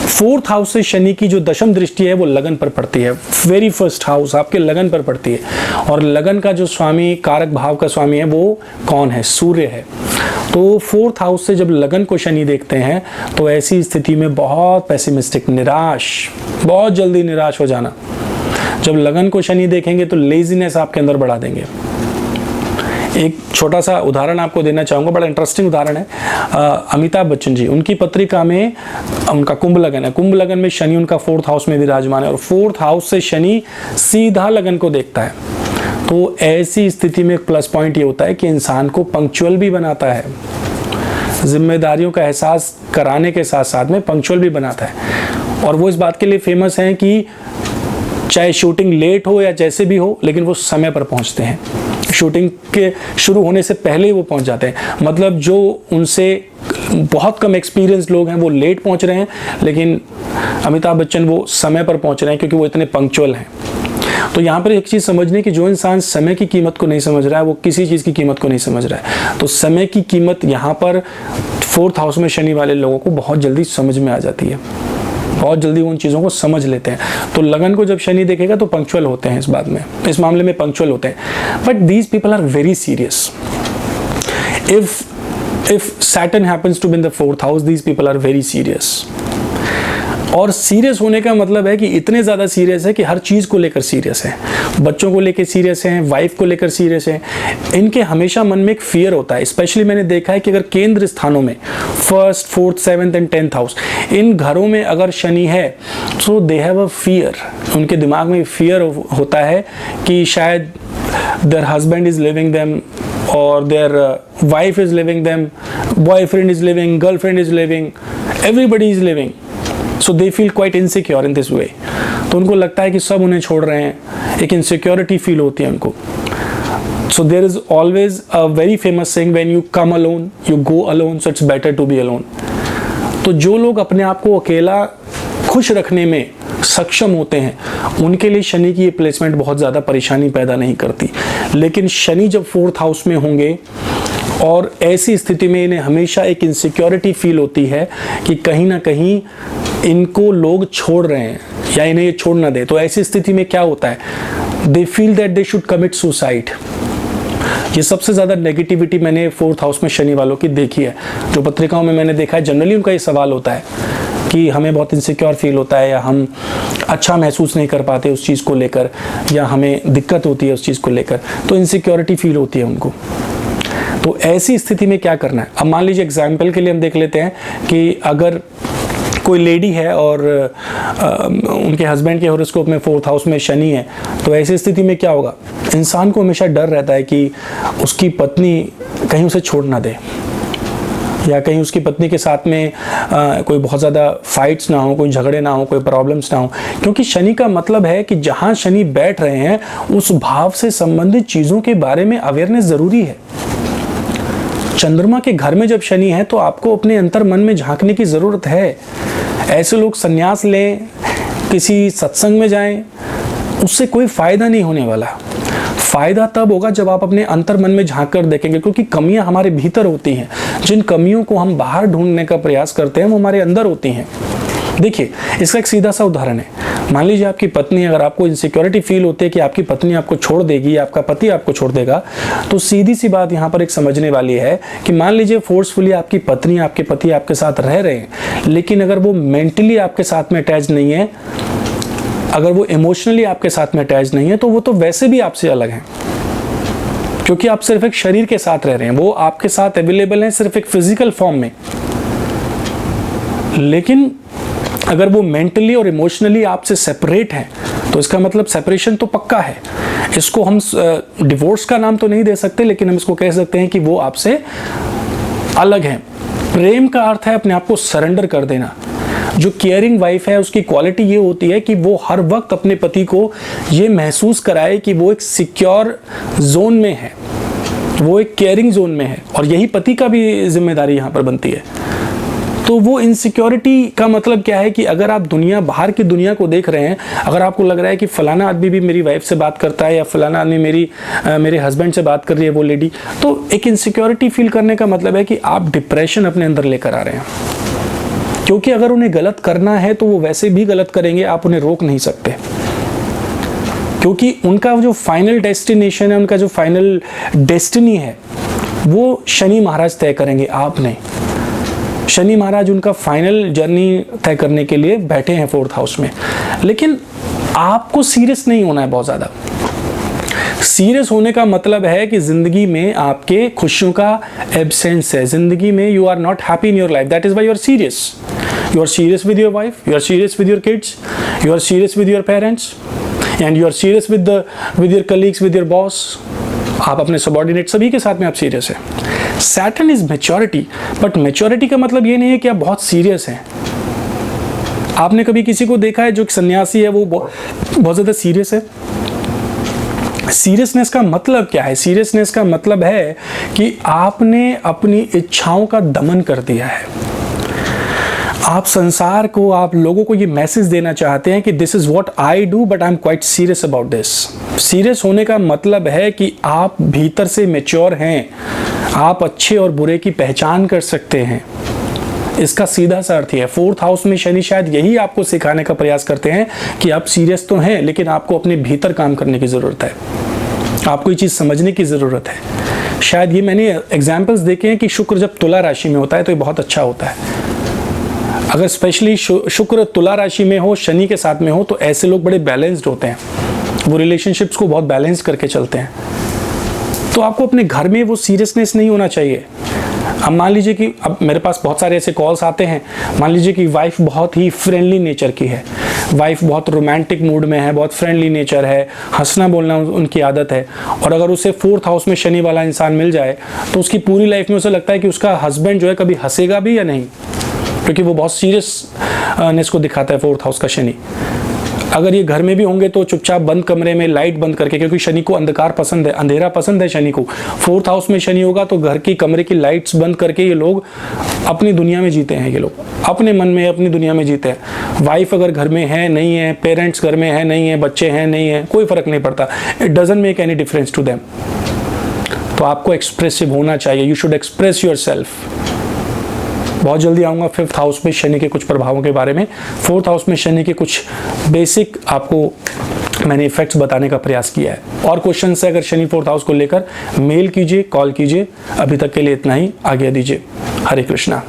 फोर्थ हाउस से शनि की जो दशम दृष्टि है वो लगन पर पड़ती है। वेरी फर्स्ट हाउस आपके लगन पर पड़ती है, और लगन का जो स्वामी, कारक भाव का स्वामी है वो कौन है? सूर्य है। तो फोर्थ हाउस से जब लगन को शनि देखते हैं तो ऐसी स्थिति में बहुत पेसिमिस्टिक, निराश, बहुत जल्दी निराश हो जाना। जब लगन को शनि देखेंगे तो लेजीनेस आपके अंदर बढ़ा देंगे। एक छोटा सा उदाहरण आपको देना चाहूँगा, बड़ा इंटरेस्टिंग उदाहरण है। अमिताभ बच्चन जी, उनकी पत्रिका में उनका कुंभ लगन है, कुंभ लगन में शनि उनका फोर्थ हाउस में विराजमान है, और फोर्थ हाउस से शनि सीधा लगन को देखता है। तो ऐसी स्थिति में एक प्लस पॉइंट ये होता है कि इंसान को पंक्चुअल भी बनाता है, जिम्मेदारियों का एहसास कराने के साथ साथ में पंक्चुअल भी बनाता है। और वो इस बात के लिए फेमस हैं कि चाहे शूटिंग लेट हो या जैसे भी हो, लेकिन वो समय पर पहुंचते हैं। शूटिंग के शुरू होने से पहले ही वो पहुंच जाते हैं। मतलब जो उनसे बहुत कम एक्सपीरियंस लोग हैं वो लेट पहुंच रहे हैं, लेकिन अमिताभ बच्चन वो समय पर पहुंच रहे हैं क्योंकि वो इतने पंक्चुअल हैं। तो यहाँ पर एक चीज़ समझने की, जो इंसान समय की कीमत को नहीं समझ रहा है वो किसी चीज़ की कीमत को नहीं समझ रहा है। तो समय की कीमत यहाँ पर फोर्थ हाउस में शनि वाले लोगों को बहुत जल्दी समझ में आ जाती है, बहुत जल्दी उन चीज़ों को समझ लेते हैं। तो लगन को जब शनि देखेगा तो पंक्चुअल होते हैं, इस बात में, इस मामले में पंक्चुअल होते हैं। But these people are very serious. If Saturn happens to be in the fourth house, these people are very serious. और सीरियस होने का मतलब है कि इतने ज़्यादा सीरियस है कि हर चीज़ को लेकर सीरियस है, बच्चों को लेकर सीरियस हैं, वाइफ को लेकर सीरियस हैं। इनके हमेशा मन में एक फियर होता है। स्पेशली मैंने देखा है कि अगर केंद्र स्थानों में 1st, 4th, 7th and 10th house, इन घरों में अगर शनि है तो दे हैव अ फियर। उनके दिमाग में फियर होता है कि शायद their husband is living them, और their wife is living them, boyfriend is living, girlfriend is living, everybody is living. So they feel quite insecure in this way. तो उनको लगता है कि सब उन्हें छोड़ रहे हैं, एक इनसिक्योरिटी फील होती है उनको। So there is always a very famous saying, when you come alone you go alone, so it's better to be alone. तो जो लोग अपने आप को अकेला खुश रखने में सक्षम होते हैं उनके लिए शनि की ये प्लेसमेंट बहुत ज़्यादा परेशानी पैदा नहीं करती। लेकिन शनि जब फोर्थ हाउस में होंगे और ऐसी स्थिति में इन्हें हमेशा एक इनसिक्योरिटी फील होती है कि कहीं ना कहीं इनको लोग छोड़ रहे हैं या इन्हें ये छोड़ ना दे। तो ऐसी स्थिति में क्या होता है, they feel that they should commit suicide. ये सबसे ज़्यादा नेगेटिविटी मैंने फोर्थ हाउस में शनि वालों की देखी है। जो पत्रिकाओं में मैंने देखा है, जनरली उनका ये सवाल होता है कि हमें बहुत इनसिक्योर फील होता है, या हम अच्छा महसूस नहीं कर पाते उस चीज़ को लेकर, या हमें दिक्कत होती है उस चीज़ को लेकर। तो इनसिक्योरिटी फील होती है उनको। तो ऐसी स्थिति में क्या करना है? अब मान लीजिए एग्जाम्पल के लिए हम देख लेते हैं कि अगर कोई लेडी है और उनके हस्बैंड के हॉरोस्कोप में फोर्थ हाउस में शनि है, तो ऐसी स्थिति में क्या होगा? इंसान को हमेशा डर रहता है कि उसकी पत्नी कहीं उसे छोड़ ना दे, या कहीं उसकी पत्नी के साथ में कोई बहुत ज़्यादा फाइट्स ना हो, कोई झगड़े ना हो, कोई प्रॉब्लम्स ना हो। क्योंकि शनि का मतलब है कि जहाँ शनि बैठ रहे हैं उस भाव से संबंधित चीज़ों के बारे में अवेयरनेस ज़रूरी है। चंद्रमा के घर में जब शनि है तो आपको अपने अंतर मन में झांकने की ज़रूरत है। ऐसे लोग संन्यास लें, किसी सत्संग में जाएं, उससे कोई फ़ायदा नहीं होने वाला। फ़ायदा तब होगा जब आप अपने अंतर मन में झांक कर देखेंगे, क्योंकि कमियां हमारे भीतर होती हैं। जिन कमियों को हम बाहर ढूंढने का प्रयास करते हैं वो हमारे अंदर होती हैं। देखिए, इसका एक सीधा सा उदाहरण है। मान लीजिए आपकी पत्नी, अगर आपको इनसिक्योरिटी फील होती है कि आपकी पत्नी आपको छोड़ देगी, आपका पति आपको छोड़ देगा, तो सीधी सी बात यहाँ पर एक समझने वाली है कि मान लीजिए फोर्सफुली आपकी पत्नी, आपके पति आपके साथ रह रहे हैं, लेकिन अगर वो मेंटली आपके साथ में अटैच नहीं है, अगर वो इमोशनली आपके साथ में अटैच नहीं है, तो वो तो वैसे भी आपसे अलग हैं, क्योंकि आप सिर्फ एक शरीर के साथ रह रहे हैं। वो आपके साथ अवेलेबल हैं सिर्फ एक फिजिकल फॉर्म में, लेकिन अगर वो मेंटली और इमोशनली आपसे सेपरेट हैं तो इसका मतलब सेपरेशन तो पक्का है। इसको हम डिवोर्स का नाम तो नहीं दे सकते, लेकिन हम इसको कह सकते हैं कि वो आपसे अलग हैं। प्रेम का अर्थ है अपने आप को सरेंडर कर देना। जो केयरिंग वाइफ है उसकी क्वालिटी ये होती है कि वो हर वक्त अपने पति को ये महसूस कराए कि वो एक सिक्योर जोन में है, वो एक केयरिंग जोन में है, और यही पति का भी जिम्मेदारी यहाँ पर बनती है। तो वो इनसिक्योरिटी का मतलब क्या है कि अगर आप दुनिया, बाहर की दुनिया को देख रहे हैं, अगर आपको लग रहा है कि फलाना आदमी भी मेरी वाइफ से बात करता है या फलाना आदमी मेरे हस्बैंड से बात कर रही है वो लेडी, तो एक इनसिक्योरिटी फील करने का मतलब है कि आप डिप्रेशन अपने अंदर लेकर आ रहे हैं। क्योंकि अगर उन्हें गलत करना है तो वो वैसे भी गलत करेंगे, आप उन्हें रोक नहीं सकते, क्योंकि उनका जो फाइनल डेस्टिनेशन है, उनका जो फाइनल डेस्टिनी है, वो शनि महाराज तय करेंगे, आप नहीं। शनि महाराज उनका फाइनल जर्नी तय करने के लिए बैठे हैं 4th हाउस में। लेकिन आपको सीरियस नहीं होना है बहुत ज़्यादा। सीरियस होने का मतलब है कि जिंदगी में आपके खुशियों का एब्सेंस है, जिंदगी में you are not happy in your life, that is why you are serious. You are serious with your wife, you are serious with your kids, you are serious with your parents, and you are serious with your colleagues, with your boss. आप अपने subordinate सभी के साथ में आप serious है। Saturn is maturity, but maturity का मतलब ये नहीं है कि आप बहुत सीरियस हैं। आपने कभी किसी को देखा है जो सन्यासी है वो बहुत ज़्यादा सीरियस है? सीरियसनेस का मतलब क्या है? सीरियसनेस का मतलब है कि आपने अपनी इच्छाओं का दमन कर दिया है। आप संसार को, आप लोगों को ये मैसेज देना चाहते हैं कि this is what I do but I am quite serious about this. Serious होने का मतलब है कि आप भीतर से मैच्योर हैं, आप अच्छे और बुरे की पहचान कर सकते हैं। इसका सीधा सा अर्थ है 4th हाउस में शनि शायद यही आपको सिखाने का प्रयास करते हैं कि आप सीरियस तो हैं, लेकिन आपको अपने भीतर काम करने की ज़रूरत है, आपको ये चीज़ समझने की ज़रूरत है। शायद ये मैंने एग्जाम्पल्स देखे हैं कि शुक्र जब तुला राशि में होता है तो ये बहुत अच्छा होता है। अगर स्पेशली शुक्र तुला राशि में हो, शनि के साथ में हो, तो ऐसे लोग बड़े बैलेंस्ड होते हैं, वो रिलेशनशिप्स को बहुत बैलेंस करके चलते हैं। तो आपको अपने घर में वो सीरियसनेस नहीं होना चाहिए। अब मान लीजिए कि अब मेरे पास बहुत सारे ऐसे कॉल्स आते हैं, मान लीजिए कि वाइफ बहुत ही फ्रेंडली नेचर की है, वाइफ बहुत रोमांटिक मूड में है, बहुत फ्रेंडली नेचर है, हंसना बोलना उनकी आदत है, और अगर उसे 4th हाउस में शनि वाला इंसान मिल जाए तो उसकी पूरी लाइफ में उसे लगता है कि उसका हस्बैंड जो है कभी हंसेगा भी या नहीं, क्योंकि वो बहुत सीरियसनेस को दिखाता है 4th हाउस का शनि। अगर ये घर में भी होंगे तो चुपचाप बंद कमरे में लाइट बंद करके, क्योंकि शनि को अंधकार पसंद है, अंधेरा पसंद है शनि को। 4th हाउस में शनि होगा तो घर की कमरे की लाइट्स बंद करके ये लोग अपनी दुनिया में जीते हैं, ये लोग अपने मन में अपनी दुनिया में जीते हैं। वाइफ अगर घर में है नहीं है, पेरेंट्स घर में है नहीं है, बच्चे हैं नहीं है, कोई फर्क नहीं पड़ता, it doesn't make any difference to them. तो आपको एक्सप्रेसिव होना चाहिए, you should express yourself. बहुत जल्दी आऊँगा 5th हाउस में शनि के कुछ प्रभावों के बारे में। 4th हाउस में शनि के कुछ बेसिक आपको मैंने इफेक्ट्स बताने का प्रयास किया है। और क्वेश्चन है अगर शनि 4th हाउस को लेकर, मेल कीजिए, कॉल कीजिए। अभी तक के लिए इतना ही, आज्ञा दीजिए। हरे कृष्णा।